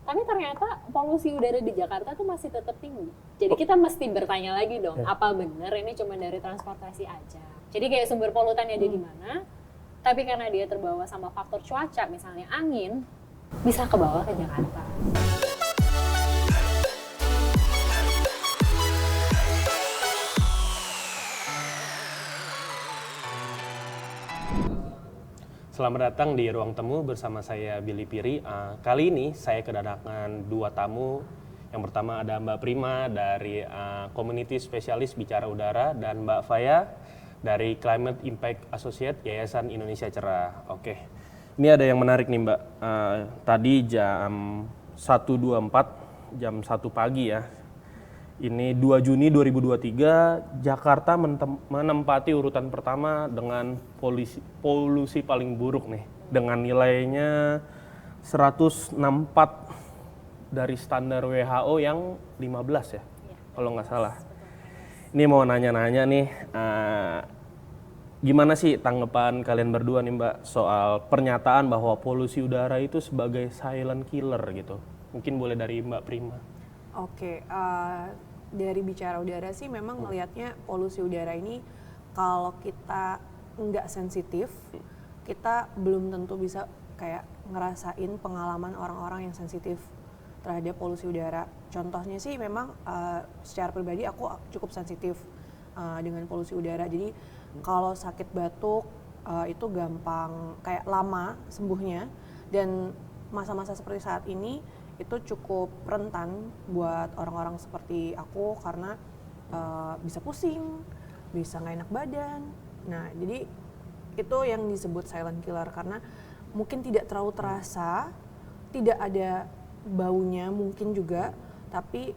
Tapi ternyata polusi udara di Jakarta tuh masih tetap tinggi. Jadi kita mesti bertanya lagi dong, apa benar ini cuma dari transportasi aja? Jadi kayak sumber polutannya ada di mana? Tapi karena dia terbawa sama faktor cuaca, misalnya angin, bisa ke bawah ke Jakarta. Selamat datang di Ruang Temu bersama saya Billy Piri. Kali ini saya kedatangan dua tamu. Yang pertama ada Mbak Prima dari Community Specialist Bicara Udara dan Mbak Faya dari Climate Impact Associate Yayasan Indonesia Cerah. Oke, ini ada yang menarik nih Mbak. Tadi jam 1.24, jam 1 pagi ya. Ini 2 Juni 2023, Jakarta menempati urutan pertama dengan polusi paling buruk nih. Dengan nilainya 164 dari standar WHO yang 15 ya, kalau nggak salah. Ini mau nanya-nanya nih, gimana sih tanggapan kalian berdua nih Mbak soal pernyataan bahwa polusi udara itu sebagai silent killer gitu. Mungkin boleh dari Mbak Prima. Oke, dari bicara udara sih memang melihatnya polusi udara ini kalau kita nggak sensitif, kita belum tentu bisa kayak ngerasain pengalaman orang-orang yang sensitif terhadap polusi udara. Contohnya sih memang secara pribadi aku cukup sensitif dengan polusi udara. Jadi kalau sakit batuk itu gampang kayak lama sembuhnya, dan masa-masa seperti saat ini itu cukup rentan buat orang-orang seperti aku karena bisa pusing, bisa nggak enak badan. Nah, jadi itu yang disebut silent killer karena mungkin tidak terlalu terasa, tidak ada baunya mungkin juga, tapi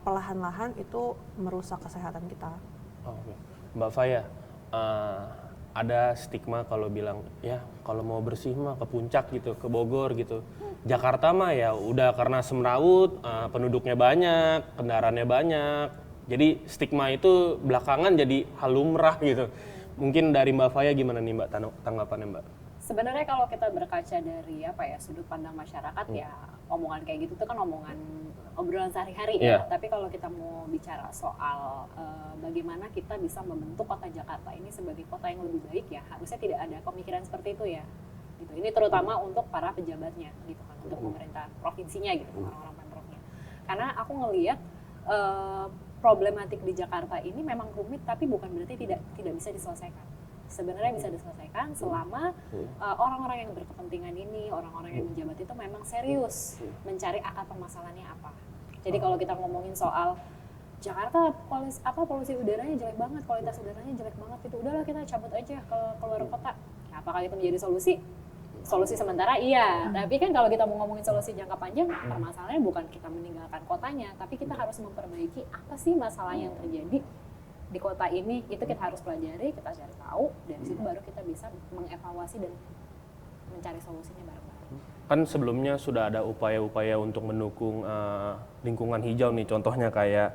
perlahan-lahan itu merusak kesehatan kita. Oke. Mbak Faya, ada stigma kalau bilang ya kalau mau bersih mah ke puncak gitu, ke Bogor gitu. Jakarta mah ya udah karena semrawut, penduduknya banyak, kendaraannya banyak. Jadi stigma itu belakangan jadi hal lumrah gitu. Mungkin dari Mbak Faya gimana nih Mbak tanggapannya Mbak? Sebenarnya kalau kita berkaca dari sudut pandang masyarakat ya omongan kayak gitu tuh kan omongan obrolan sehari-hari ya. Tapi kalau kita mau bicara soal bagaimana kita bisa membentuk kota Jakarta ini sebagai kota yang lebih baik ya harusnya tidak ada pemikiran seperti itu ya. Gitu. Ini terutama untuk para pejabatnya gitu kan, untuk pemerintah provinsinya gitu, orang-orang pemprovnya. Karena aku ngelihat problematik di Jakarta ini memang rumit tapi bukan berarti tidak bisa diselesaikan. Sebenarnya bisa diselesaikan selama orang-orang yang berkepentingan ini, orang-orang yang menjabat itu memang serius mencari akar permasalahannya apa. Jadi kalau kita ngomongin soal Jakarta polusi udaranya jelek banget, kualitas udaranya jelek banget, itu udahlah kita cabut aja ke luar kota. Nah, apakah itu menjadi solusi? Solusi sementara iya, tapi kan kalau kita mau ngomongin solusi jangka panjang, permasalahannya bukan kita meninggalkan kotanya, tapi kita harus memperbaiki apa sih masalah yang terjadi di kota ini. Itu kita harus pelajari, kita cari tahu, dari situ baru kita bisa mengevaluasi dan mencari solusinya bareng-bareng. Kan sebelumnya sudah ada upaya-upaya untuk mendukung lingkungan hijau nih, contohnya kayak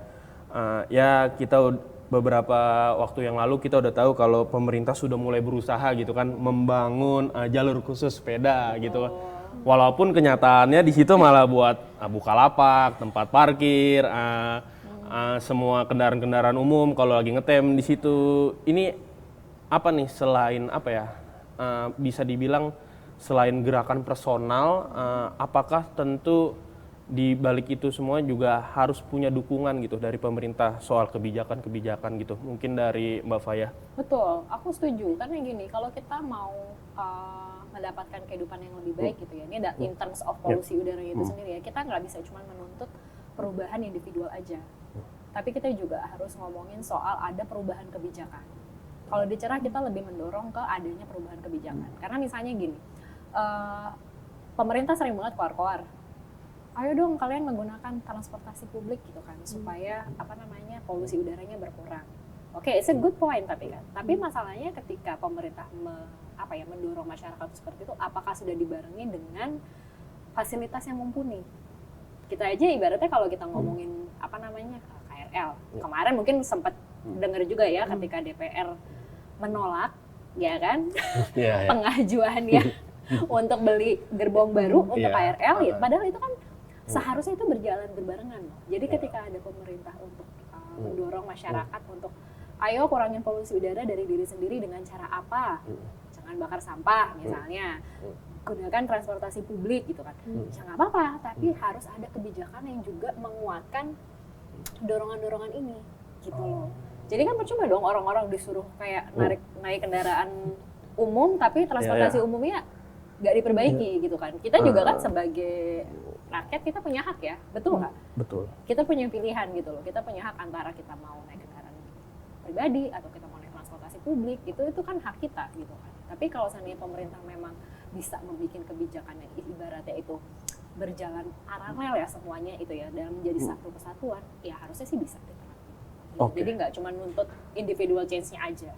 ya kita beberapa waktu yang lalu kita udah tahu kalau pemerintah sudah mulai berusaha gitu kan membangun jalur khusus sepeda gitu. Walaupun kenyataannya di situ malah buat bukalapak, tempat parkir, semua kendaraan-kendaraan umum kalau lagi ngetem di situ. Ini apa nih selain bisa dibilang selain gerakan personal, apakah tentu di balik itu semua juga harus punya dukungan gitu dari pemerintah soal kebijakan-kebijakan gitu. Mungkin dari Mbak Faya. Betul, aku setuju. Karena gini, kalau kita mau mendapatkan kehidupan yang lebih baik gitu ya, ini ada in terms of polusi udara itu sendiri ya, kita nggak bisa cuma menuntut perubahan individual aja. Tapi kita juga harus ngomongin soal ada perubahan kebijakan. Kalau di Cerah kita lebih mendorong ke adanya perubahan kebijakan. Karena misalnya gini, pemerintah sering banget keluar-keluar, ayo dong kalian menggunakan transportasi publik gitu kan supaya polusi udaranya berkurang. Oke, it's a good point tapi masalahnya ketika pemerintah mendorong masyarakat seperti itu, apakah sudah dibarengi dengan fasilitas yang mumpuni? Kita aja ibaratnya kalau kita ngomongin KRL. Kemarin mungkin sempat dengar juga ya ketika DPR menolak ya kan pengajuannya untuk beli gerbong baru untuk KRL, padahal itu kan seharusnya itu berjalan berbarengan loh. Jadi ketika ada pemerintah untuk mendorong masyarakat untuk ayo kurangin polusi udara dari diri sendiri dengan cara apa? Jangan bakar sampah misalnya. Gunakan transportasi publik gitu kan. Jangan apa-apa, tapi harus ada kebijakan yang juga menguatkan dorongan-dorongan ini gitu loh. Jadi kan percuma dong orang-orang disuruh kayak naik kendaraan umum tapi transportasi umumnya nggak diperbaiki gitu kan. Kita juga kan sebagai rakyat kita punya hak ya, betul nggak? Betul. Kita punya pilihan gitu loh. Kita punya hak antara kita mau naik kendaraan pribadi atau kita mau naik transportasi publik, itu kan hak kita gitu kan. Tapi kalau seandainya pemerintah memang bisa membuat kebijakan yang ibaratnya itu berjalan paralel ya semuanya itu ya dalam menjadi satu kesatuan, ya harusnya sih bisa diterapkan. Jadi nggak cuma nuntut individual change-nya aja.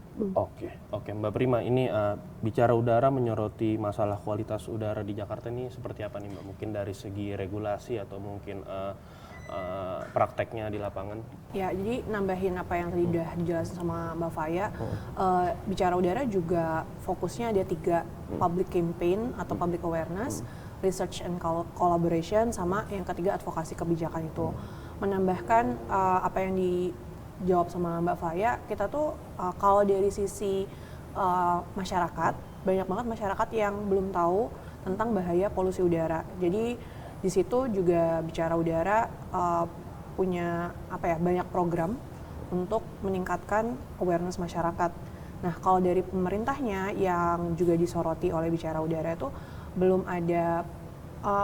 Oke, Mbak Prima, ini bicara udara menyoroti masalah kualitas udara di Jakarta ini seperti apa nih Mbak? Mungkin dari segi regulasi atau mungkin prakteknya di lapangan? Ya, jadi nambahin apa yang tadi udah dijelasin sama Mbak Faya, bicara udara juga fokusnya ada 3, public campaign atau public awareness, research and collaboration, sama yang ketiga advokasi kebijakan itu. Menambahkan apa yang dijawab sama Mbak Faya, kita tuh kalau dari sisi masyarakat, banyak banget masyarakat yang belum tahu tentang bahaya polusi udara. Jadi di situ juga bicara udara punya banyak program untuk meningkatkan awareness masyarakat. Nah, kalau dari pemerintahnya yang juga disoroti oleh bicara udara itu belum ada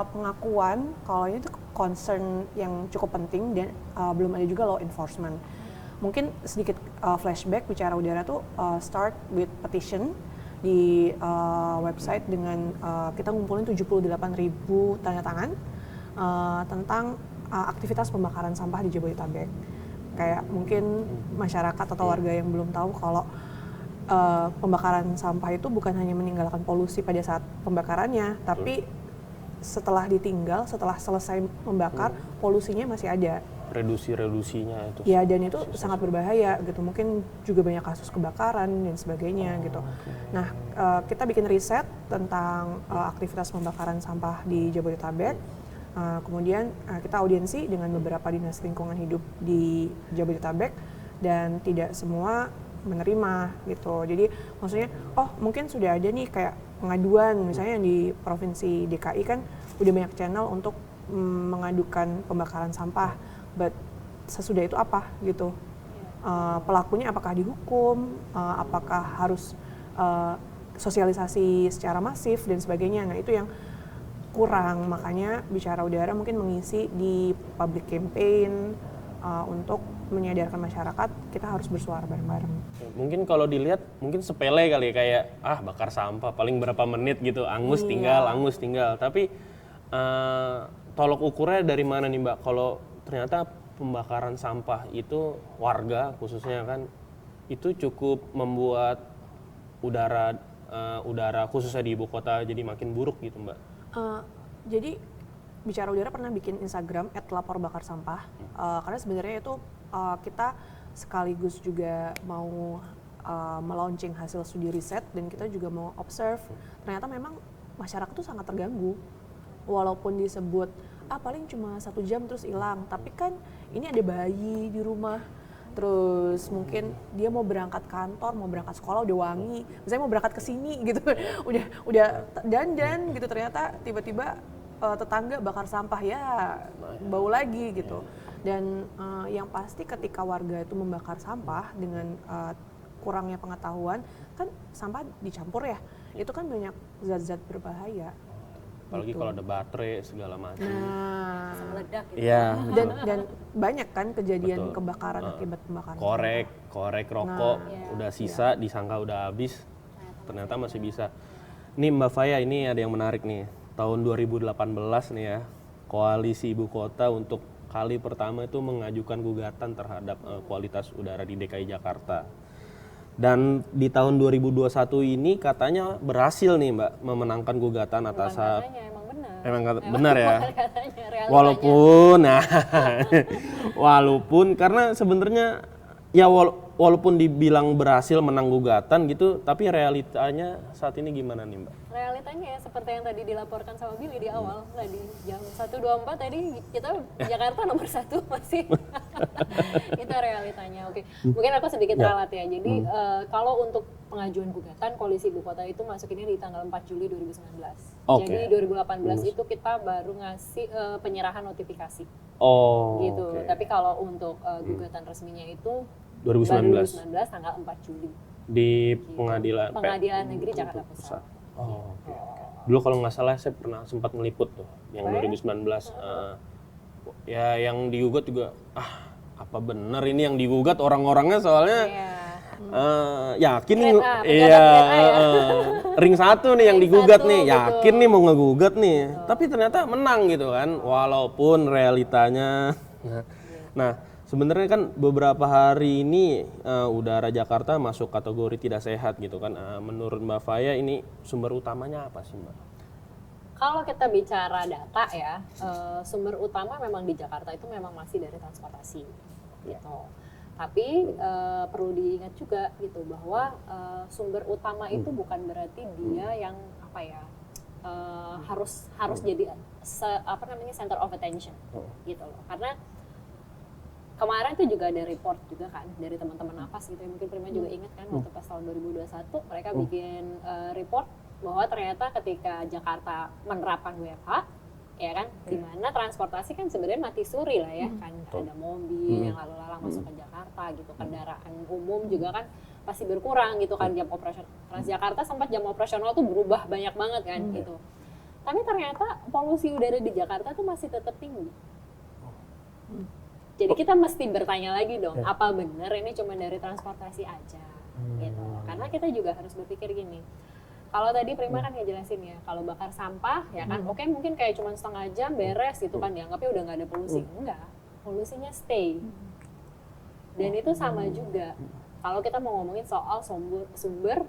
pengakuan kalau ini tuh concern yang cukup penting dan belum ada juga law enforcement. Mungkin sedikit flashback, bicara udara tuh start with petition di website dengan kita ngumpulin 78.000 tanda tangan tentang aktivitas pembakaran sampah di Jabodetabek. Kayak mungkin masyarakat atau warga yang belum tahu kalau pembakaran sampah itu bukan hanya meninggalkan polusi pada saat pembakarannya, tapi setelah ditinggal, setelah selesai membakar, polusinya masih ada. Reduksinya itu. Ya, dan itu sangat berbahaya gitu. Mungkin juga banyak kasus kebakaran dan sebagainya gitu. Nah, kita bikin riset tentang aktivitas pembakaran sampah di Jabodetabek. Kemudian kita audiensi dengan beberapa dinas lingkungan hidup di Jabodetabek dan tidak semua menerima gitu. Jadi maksudnya, mungkin sudah ada nih kayak pengaduan, misalnya di Provinsi DKI kan udah banyak channel untuk mengadukan pembakaran sampah. But sesudah itu apa gitu? Pelakunya apakah dihukum? Apakah harus sosialisasi secara masif dan sebagainya? Nah, itu yang kurang. Makanya bicara udara mungkin mengisi di public campaign untuk menyadarkan masyarakat kita harus bersuara bareng-bareng. Mungkin kalau dilihat mungkin sepele kali kayak bakar sampah paling berapa menit gitu, angus tinggal. Tapi tolok ukurnya dari mana nih Mbak? Kalau ternyata pembakaran sampah itu warga khususnya kan itu cukup membuat udara khususnya di ibu kota jadi makin buruk gitu Mbak. Jadi bicara udara pernah bikin Instagram @laporbakar_sampah karena sebenarnya itu kita sekaligus juga mau melaunching hasil studi riset dan kita juga mau observe ternyata memang masyarakat tuh sangat terganggu walaupun disebut paling cuma 1 jam terus hilang, tapi kan ini ada bayi di rumah, terus mungkin dia mau berangkat kantor, mau berangkat sekolah udah wangi, misalnya mau berangkat ke sini gitu, udah dandan gitu, ternyata tiba-tiba tetangga bakar sampah, ya bau lagi gitu. Dan yang pasti ketika warga itu membakar sampah dengan kurangnya pengetahuan, kan sampah dicampur ya, itu kan banyak zat-zat berbahaya. Apalagi gitu. kalau ada baterai segala macam. Nah, Meledak gitu. Iya. dan banyak kan kejadian Betul. kebakaran akibat pembakaran. Korek rokok udah sisa disangka udah habis, ternyata masih bisa. Nih Mbak Faya, ini ada yang menarik nih. Tahun 2018 nih ya, Koalisi Ibu Kota untuk kali pertama itu mengajukan gugatan terhadap kualitas udara di DKI Jakarta. Dan di tahun 2021 ini katanya berhasil nih Mbak memenangkan gugatan atas emang benar ya. Walaupun karena sebenarnya ya walaupun dibilang berhasil menang gugatan gitu, tapi realitanya saat ini gimana nih Mbak? Realitanya ya seperti yang tadi dilaporkan sama Billy di awal tadi jam 1.24 tadi kita Jakarta nomor 1 masih. Itu realitanya. Oke. Mungkin aku sedikit ralat ya. Jadi kalau untuk pengajuan gugatan koalisi ibu kota itu masuk ini di tanggal 4 Juli 2019. Jadi 2018 itu kita baru ngasih penyerahan notifikasi. Gitu. Tapi kalau untuk gugatan resminya itu 2019 tanggal 4 Juli di gitu. Pengadilan Negeri Jakarta Pusat. Dulu kalau nggak salah saya pernah sempat meliput tuh yang 2019. Ya yang digugat juga apa bener ini yang digugat orang-orangnya soalnya yakin nih ring 1 nih yang digugat nih, yakin nih mau ngegugat nih, tapi ternyata menang gitu kan, walaupun realitanya. Nah sebenarnya kan beberapa hari ini udara Jakarta masuk kategori tidak sehat gitu kan. Menurut Mbak Faya ini sumber utamanya apa sih Mbak? Kalau kita bicara data ya, sumber utama memang di Jakarta itu memang masih dari transportasi gitu. Tapi perlu diingat juga gitu bahwa sumber utama itu bukan berarti dia yang apa ya harus jadi center of attention gitu loh. Karena kemarin itu juga ada report juga kan dari teman-teman Napas gitu ya, mungkin Prima juga ingat kan waktu pas tahun 2021 mereka bikin report bahwa ternyata ketika Jakarta menerapkan WFH ya kan, di mana transportasi kan sebenarnya mati suri lah ya kan, ada mobil yang lalu lalang masuk ke Jakarta gitu, kendaraan umum juga kan pasti berkurang gitu kan, jam operasional Transjakarta sempat jam operasional tuh berubah banyak banget kan gitu. Tapi ternyata polusi udara di Jakarta tuh masih tetap tinggi. Jadi kita mesti bertanya lagi dong, apa benar ini cuma dari transportasi aja gitu. Karena kita juga harus berpikir gini. Kalau tadi Prima kan ngejelasin ya, kalau bakar sampah ya kan, oke mungkin kayak cuma setengah jam beres gitu kan, dianggapnya udah nggak ada polusi. Enggak, polusinya stay. Dan itu sama juga kalau kita mau ngomongin soal sumber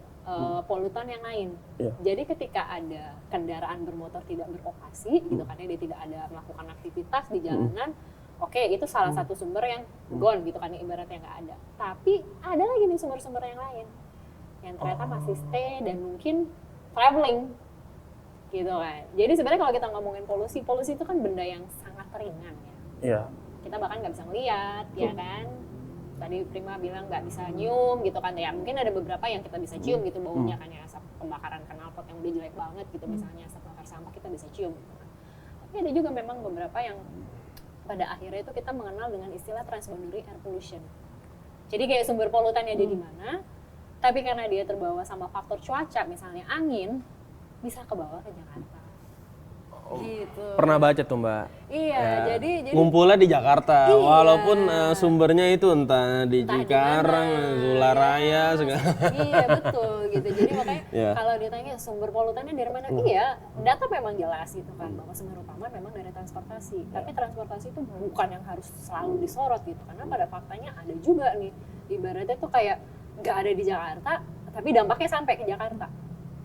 polutan yang lain. Jadi ketika ada kendaraan bermotor tidak beroperasi gitu kan, dia tidak ada melakukan aktivitas di jalanan, oke, itu salah satu sumber yang gone gitu kan, ibaratnya nggak ada. Tapi ada lagi nih sumber-sumber yang lain yang ternyata masih stay dan mungkin traveling gitu kan. Jadi sebenarnya kalau kita ngomongin polusi itu kan benda yang sangat ringan ya. Kita bahkan nggak bisa ngeliat ya kan. Tadi Prima bilang nggak bisa nyium gitu kan ya. Mungkin ada beberapa yang kita bisa cium gitu baunya kan ya, asap pembakaran knalpot yang udah jelek banget gitu misalnya, asap bakar sampah kita bisa cium gitu kan. Tapi ada juga memang beberapa yang pada akhirnya itu kita mengenal dengan istilah transboundary air pollution. Jadi kayak sumber polutannya ada di mana, tapi karena dia terbawa sama faktor cuaca, misalnya angin, bisa ke bawah ke Jakarta. Gitu. Pernah baca tuh Mbak? Iya, jadi ngumpulnya di Jakarta, walaupun sumbernya itu entah di Cikarang, Zularaya, segala. Iya betul gitu. Jadi makanya kalau ditanya sumber polutannya dari mana, iya data memang jelas gitu kan bahwa sumber utama memang dari transportasi. Tapi transportasi itu bukan yang harus selalu disorot gitu, karena pada faktanya ada juga nih, ibaratnya tuh kayak nggak ada di Jakarta, tapi dampaknya sampai ke Jakarta.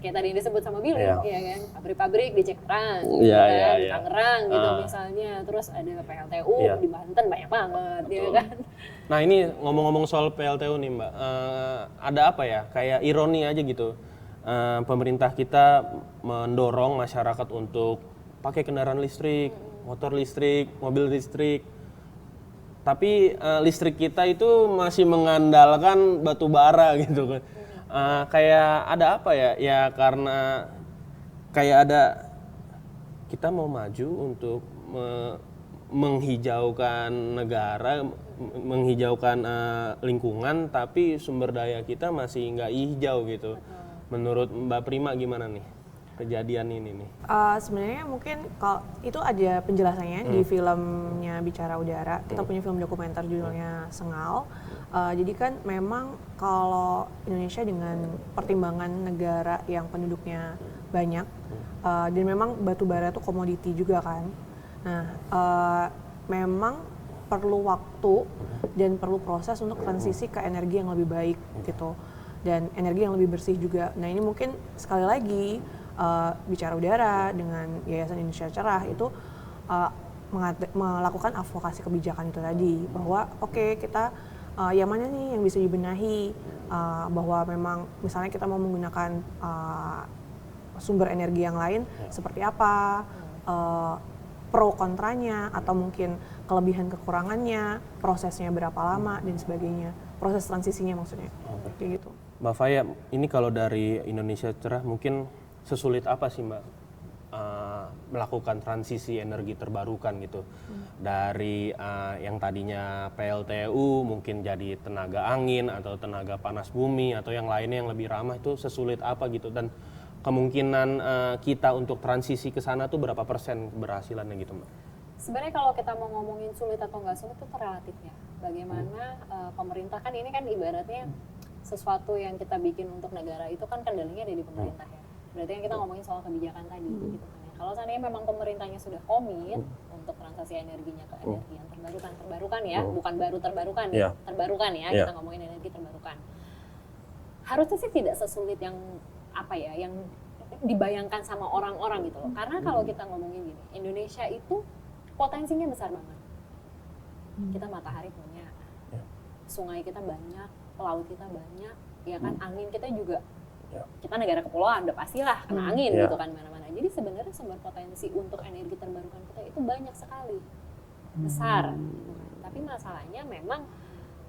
Kayak tadi yang disebut sama Billy, ya kan, pabrik-pabrik di Cikarang, di Tangerang gitu misalnya, terus ada PLTU di Banten banyak banget, ya kan. Nah ini ngomong-ngomong soal PLTU nih Mbak, ada apa ya, kayak ironi aja gitu, pemerintah kita mendorong masyarakat untuk pakai kendaraan listrik, motor listrik, mobil listrik, tapi listrik kita itu masih mengandalkan batu bara gitu kan. Kayak ada apa ya? Ya karena kayak ada kita mau maju untuk menghijaukan negara, menghijaukan lingkungan, tapi sumber daya kita masih nggak hijau gitu. Menurut Mbak Prima gimana nih kejadian ini nih? Sebenarnya mungkin kalau itu ada penjelasannya di filmnya Bicara Udara. Kita punya film dokumenter judulnya Sengal. Jadi kan memang kalau Indonesia dengan pertimbangan negara yang penduduknya banyak dan memang batu bara itu komoditi juga kan. Nah, memang perlu waktu dan perlu proses untuk transisi ke energi yang lebih baik gitu. Dan energi yang lebih bersih juga. Nah, ini mungkin sekali lagi Bicara Udara dengan Yayasan Indonesia Cerah itu melakukan advokasi kebijakan itu tadi, bahwa oke, kita yang mana nih yang bisa dibenahi, bahwa memang misalnya kita mau menggunakan sumber energi yang lain seperti apa, pro kontranya, atau mungkin kelebihan kekurangannya, prosesnya berapa lama dan sebagainya, proses transisinya maksudnya, kayak gitu. Mbak Faya, ini kalau dari Indonesia Cerah mungkin sesulit apa sih Mbak melakukan transisi energi terbarukan gitu, dari yang tadinya PLTU mungkin jadi tenaga angin atau tenaga panas bumi atau yang lainnya yang lebih ramah, itu sesulit apa gitu, dan kemungkinan kita untuk transisi ke sana tuh berapa persen keberhasilannya gitu Mbak? Sebenarnya kalau kita mau ngomongin sulit atau nggak sulit itu relatif ya. Bagaimana pemerintah, kan ini kan ibaratnya sesuatu yang kita bikin untuk negara itu kan kendalinya ada di pemerintah ya. Berarti yang kita ngomongin soal kebijakan tadi gitu kan ya. Kalau seandainya memang pemerintahnya sudah komit untuk transisi energinya ke energi yang terbarukan ya, bukan baru terbarukan ya, terbarukan ya, kita ngomongin energi terbarukan. Harusnya sih tidak sesulit yang apa ya, yang dibayangkan sama orang-orang gitu loh. Karena kalau kita ngomongin gini, Indonesia itu potensinya besar banget. Kita matahari punya, sungai kita banyak, laut kita banyak, ya kan, angin kita juga. Kita negara kepulauan, udah pastilah kena angin gitu kan mana-mana. Jadi sebenarnya sumber potensi untuk energi terbarukan kita itu banyak sekali, besar. Gitu kan. Tapi masalahnya memang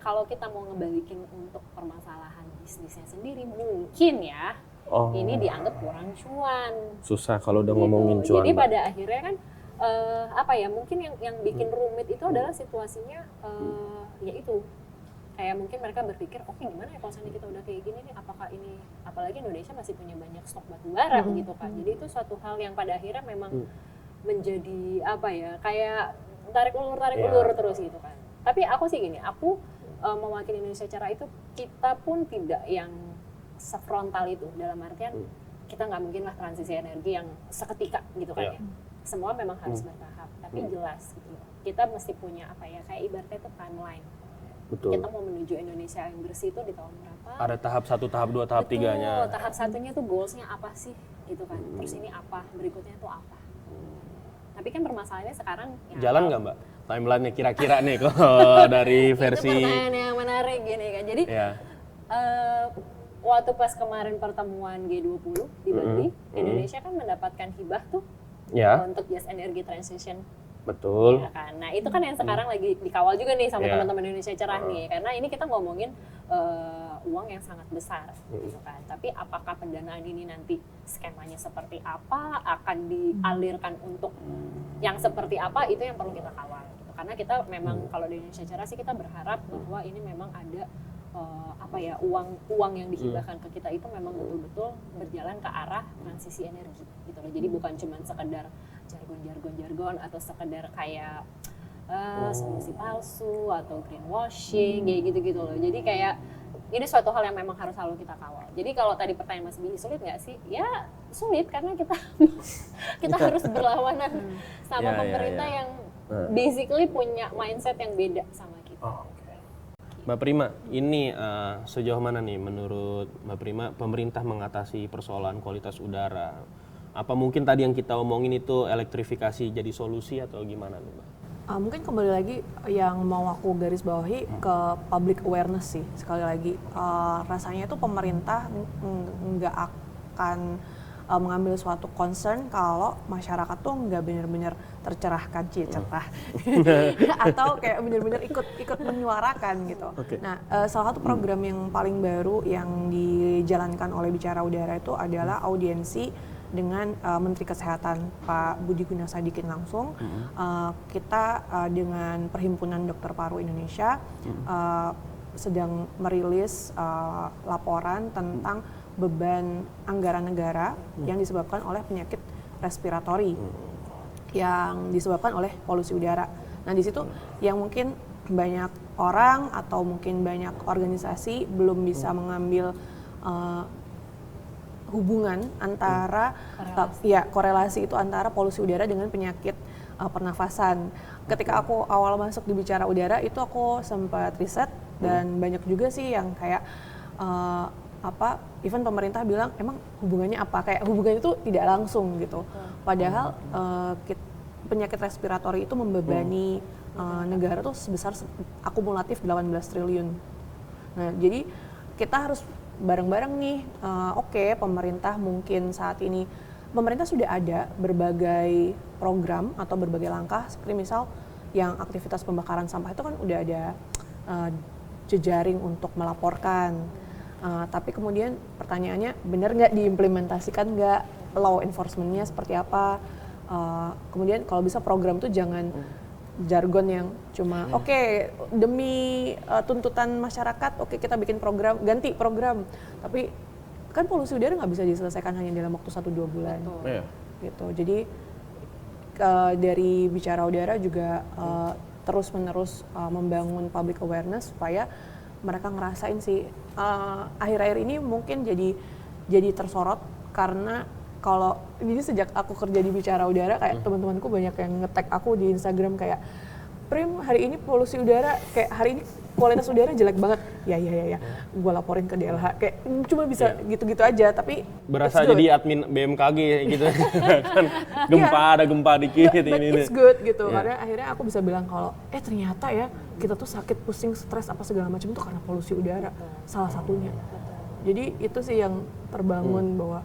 kalau kita mau ngebalikin untuk permasalahan bisnisnya sendiri, mungkin ya ini dianggap kurang cuan. Susah kalau udah gitu. Ngomongin cuan. Jadi pada akhirnya kan apa ya, mungkin yang bikin rumit itu adalah situasinya yaitu kayak mungkin mereka berpikir, oke gimana ya kalau kita udah kayak gini nih, apakah ini, apalagi Indonesia masih punya banyak stok batu bara gitu kan. Jadi itu suatu hal yang pada akhirnya memang menjadi apa ya, kayak tarik ulur terus gitu kan. Tapi aku sih gini, aku mewakili Indonesia Cerah itu, kita pun tidak yang sefrontal itu, dalam artian kita nggak mungkin lah transisi energi yang seketika gitu kan ya. Semua memang harus bertahap, tapi jelas gitu. Kita mesti punya apa ya, kayak ibaratnya itu timeline. Betul. Kita mau menuju Indonesia yang bersih itu di tahun berapa? Ada tahap 1, tahap 2, tahap 3-nya. Tahap 1-nya tuh goals-nya apa sih gitu kan. Terus ini apa, berikutnya itu apa. Tapi kan permasalahannya sekarang ya, jalan nggak Mbak? Timeline-nya kira-kira nih kalau dari versi. Itu pertanyaan yang menarik gini kan. Jadi waktu pas kemarin pertemuan G20 di Bali, Indonesia kan mendapatkan hibah tuh untuk just energy transition. Betul. Ya kan? Nah itu kan yang sekarang lagi dikawal juga nih sama teman-teman Indonesia Cerah nih, karena ini kita ngomongin uang yang sangat besar, gitu kan. Tapi apakah pendanaan ini nanti skemanya seperti apa, akan dialirkan untuk yang seperti apa, itu yang perlu kita kawal. Gitu. Karena kita memang kalau di Indonesia Cerah sih kita berharap bahwa ini memang ada apa ya, uang yang dihibahkan ke kita itu memang betul-betul berjalan ke arah transisi energi, gitu loh. Jadi bukan cuma sekedar jargon atau sekedar kayak solusi palsu atau greenwashing kayak gitu-gitu loh. Jadi kayak ini suatu hal yang memang harus selalu kita kawal. Jadi kalau tadi pertanyaan Mas Billy, sulit nggak sih? Ya sulit, karena kita harus berlawanan sama pemerintah yang basically punya mindset yang beda sama kita. Mbak Prima, ini sejauh mana nih menurut Mbak Prima pemerintah mengatasi persoalan kualitas udara? Apa mungkin tadi yang kita omongin itu elektrifikasi jadi solusi atau gimana nih Mbak? Mungkin kembali lagi yang mau aku garis bawahi ke public awareness sih, sekali lagi. Rasanya itu pemerintah nggak akan mengambil suatu concern kalau masyarakat tuh nggak benar-benar tercerahkan, cerah atau kayak benar-benar ikut menyuarakan gitu. Nah, salah satu program yang paling baru yang dijalankan oleh Bicara Udara itu adalah audiensi dengan Menteri Kesehatan Pak Budi Gunadisadikin langsung. Kita dengan Perhimpunan Dokter Paru Indonesia sedang merilis laporan tentang beban anggaran negara yang disebabkan oleh penyakit respiratori yang disebabkan oleh polusi udara. Nah di situ yang mungkin banyak orang atau mungkin banyak organisasi belum bisa mengambil hubungan antara korelasi itu antara polusi udara dengan penyakit pernafasan. Ketika aku awal masuk di Bicara Udara itu aku sempat riset dan banyak juga sih yang kayak even pemerintah bilang emang hubungannya apa, kayak hubungannya itu tidak langsung gitu. Padahal penyakit respiratori itu membebani negara tuh sebesar akumulatif 18 triliun. Nah, jadi kita harus bareng-bareng nih, oke, pemerintah mungkin saat ini, pemerintah sudah ada berbagai program atau berbagai langkah, seperti misal yang aktivitas pembakaran sampah itu kan udah ada jejaring untuk melaporkan. Tapi kemudian pertanyaannya, benar nggak diimplementasikan nggak, law enforcement-nya seperti apa? Kemudian kalau bisa program itu jangan jargon yang cuma oke, demi tuntutan masyarakat, oke, kita bikin program, ganti program, tapi kan polusi udara nggak bisa diselesaikan hanya dalam waktu 1-2 bulan. Gitu. Jadi dari Bicara Udara juga terus-menerus membangun public awareness supaya mereka ngerasain sih, akhir-akhir ini mungkin jadi tersorot karena jadi sejak aku kerja di Bicara Udara, kayak teman-temanku banyak yang nge-tag aku di Instagram kayak, Prim, hari ini polusi udara, kayak hari ini kualitas udara jelek banget. Ya, gue laporin ke DLH, kayak cuma bisa gitu-gitu aja, tapi berasa jadi admin BMKG gitu. Kan gempa, ada gempa dikit but it's good gitu, karena akhirnya aku bisa bilang kalau ternyata ya kita tuh sakit, pusing, stres apa segala macam itu karena polusi udara, salah satunya. Jadi itu sih yang terbangun bahwa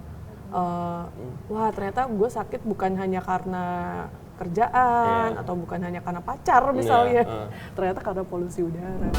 wah, ternyata gue sakit bukan hanya karena kerjaan atau bukan hanya karena pacar misalnya, ternyata karena polusi udara.